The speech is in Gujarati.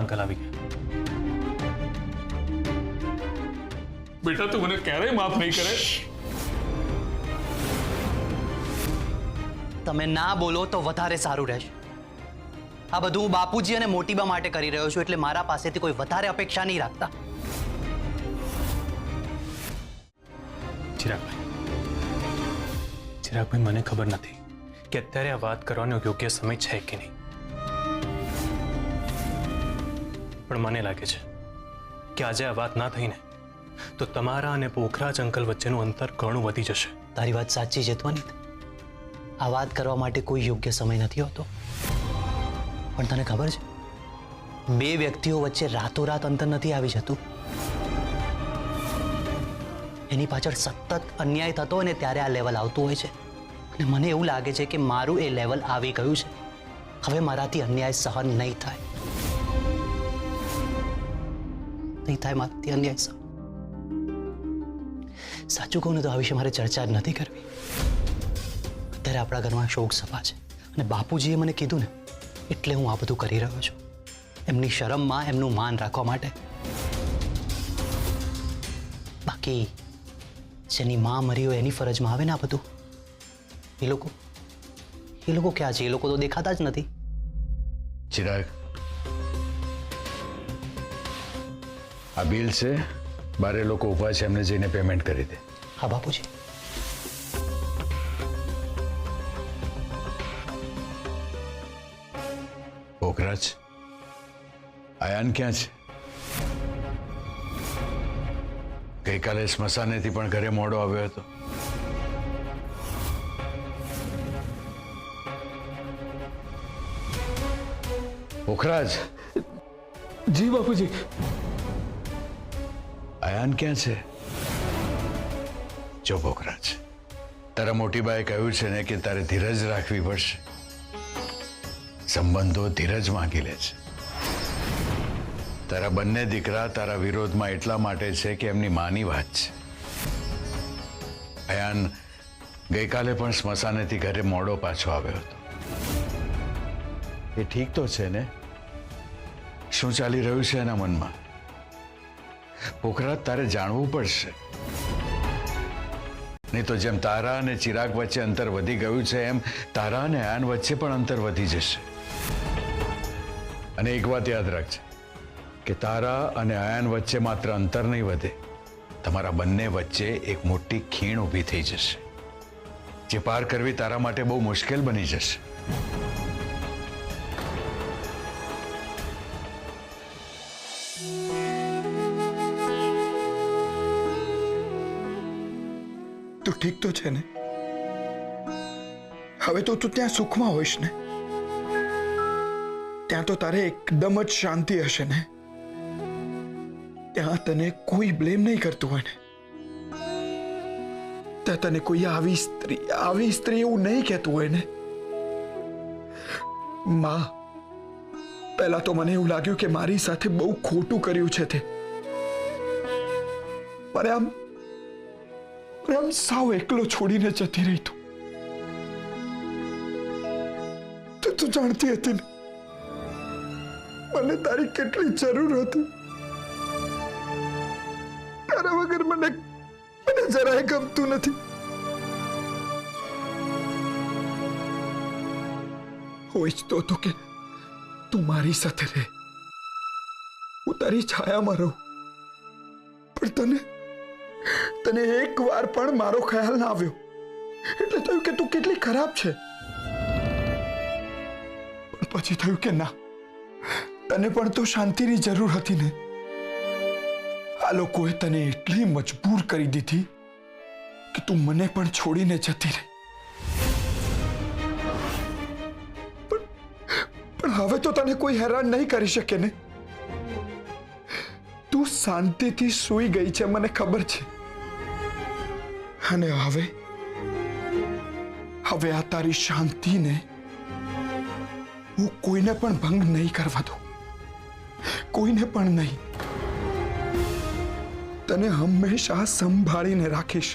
અંકલ આવી ગયા। બેટા તું મને ક્યારેય માફ નહીં કરે। તમે ના બોલો તો વધારે સારું રહેશે। આ બધું હું બાપુજી અને મોટીબા માટે કરી રહ્યો છું, એટલે મારા પાસેથી કોઈ વધારે અપેક્ષા નહીં રાખતા। ચિરાગભાઈ, મને ખબર નથી કે અત્યારે આ વાત કરવાનો યોગ્ય સમય છે કે નહીં, પણ મને લાગે છે કે આજે આ વાત ના થઈને તો તમારા અને પોખરાજ અંકલ વચ્ચેનું અંતર ઘણું વધી જશે। તારી વાત સાચી છે ધ્વનિત, આ વાત કરવા માટે કોઈ યોગ્ય સમય નથી હોતો, પણ તને ખબર છે બે વ્યક્તિઓ વચ્ચે રાતોરાત અંતર નથી આવી જતું। એની પાછળ સતત અન્યાય થતો હોય ને ત્યારે આ લેવલ આવતું હોય છે, અને મને એવું લાગે છે કે મારું એ લેવલ આવી ગયું છે। હવે મારાથી અન્યાય સહન નહીં થાય, મારાથી અન્યાય સહન। સાચું કહું ને તો આ વિશે મારે ચર્ચા જ નથી કરવી। અત્યારે આપણા ઘરમાં શોક સભા છે અને બાપુજીએ મને કીધું ને એટલે હું આ બધું કરી રહ્યો છું, એમની શરમમાં એમનું માન રાખવા માટે। બાકી જેની માં મરી હોય એની ફરજમાં આવે ને આ બધું। એ લોકો ક્યાં છે? એ લોકો તો દેખાતા જ નથી। ચિરાગ, આ બિલ છે, બારે લોકો ઉભા છે, એમને જઈને પેમેન્ટ કરી દે। હા બાપુજી। પોખરાજ, આયાન ક્યાં છે? ગઈકાલે સ્મશાનેથી પણ ઘરે મોડો આવ્યો હતો। પોખરાજ। જી બાપુજી। આયાન ક્યાં છે? જો પોખરાજ, તારા મોટીબાએ કહ્યું છે ને કે તારે ધીરજ રાખવી પડશે। સંબંધો ધીરજ માંગી લે છે। તારા બંને દીકરા તારા વિરોધમાં એટલા માટે છે કે એમની માની વાત છે। અયાન ગઈકાલે પણ સ્મશાનેથી ઘરે મોડો પાછો આવ્યો હતો। એ ઠીક તો છે ને? શું ચાલી રહ્યું છે એના મનમાં? પોખરાજ, તારે જાણવું પડશે, નહીં તો જેમ તારા અને ચિરાગ વચ્ચે અંતર વધી ગયું છે એમ તારા અને આયાન વચ્ચે પણ અંતર વધી જશે। અને એક વાત યાદ રાખજે કે તારા અને આયાન વચ્ચે માત્ર અંતર નહીં વધે, તમારા બંને વચ્ચે એક મોટી ખીણ ઊભી થઈ જશે, જે પાર કરવી તારા માટે બહુ મુશ્કેલ બની જશે। તું ઠીક તો છે ને? હવે તો તું ત્યાં સુખમાં હોઈશ ને? ત્યાં તો તારે એકદમ જ શાંતિ હશે ને? ત્યાં તને કોઈ બ્લેમ નહીં કરતું હોય ને? ત્યાં તને કોઈ આવી સ્ત્રી એવું નહીં કહેતું હોય ને? માં, પહેલા તો મને એવું લાગ્યું કે મારી સાથે બહુ ખોટું કર્યું છે તે। મને આમ સાવ એકલો છોડીને જતી રહી તું। તું જાણતી હતી ને મને તારી કેટલી જરૂર હતી। તારા વગર મને જરાય ગમતું નથી। હું ઈચ્છતો હતો કે તું મારી સાથે રહે, હું તારી છાયામાં રહું, પણ તને એક વાર પણ મારો ખ્યાલ ના આવ્યો, એટલે થયું કે તું કેટલી ખરાબ છે। પણ પછી થયું કે ના, તને પણ તો શાંતિની જરૂર હતી ને? આ લોકોએ તને એટલી મજબૂર કરી દીધી કે તું મને પણ છોડીને જતી રહી। પણ હવે તો તને કોઈ હેરાન નહીં કરી શકે ને? તું શાંતિથી સૂઈ ગઈ છે, મને ખબર છે। અને હવે આ તારી શાંતિને હું કોઈને પણ ભંગ નહીં કરવા દઉં, કોઈને પણ નહીં। તને હંમેશા સંભાળીને રાખીશ।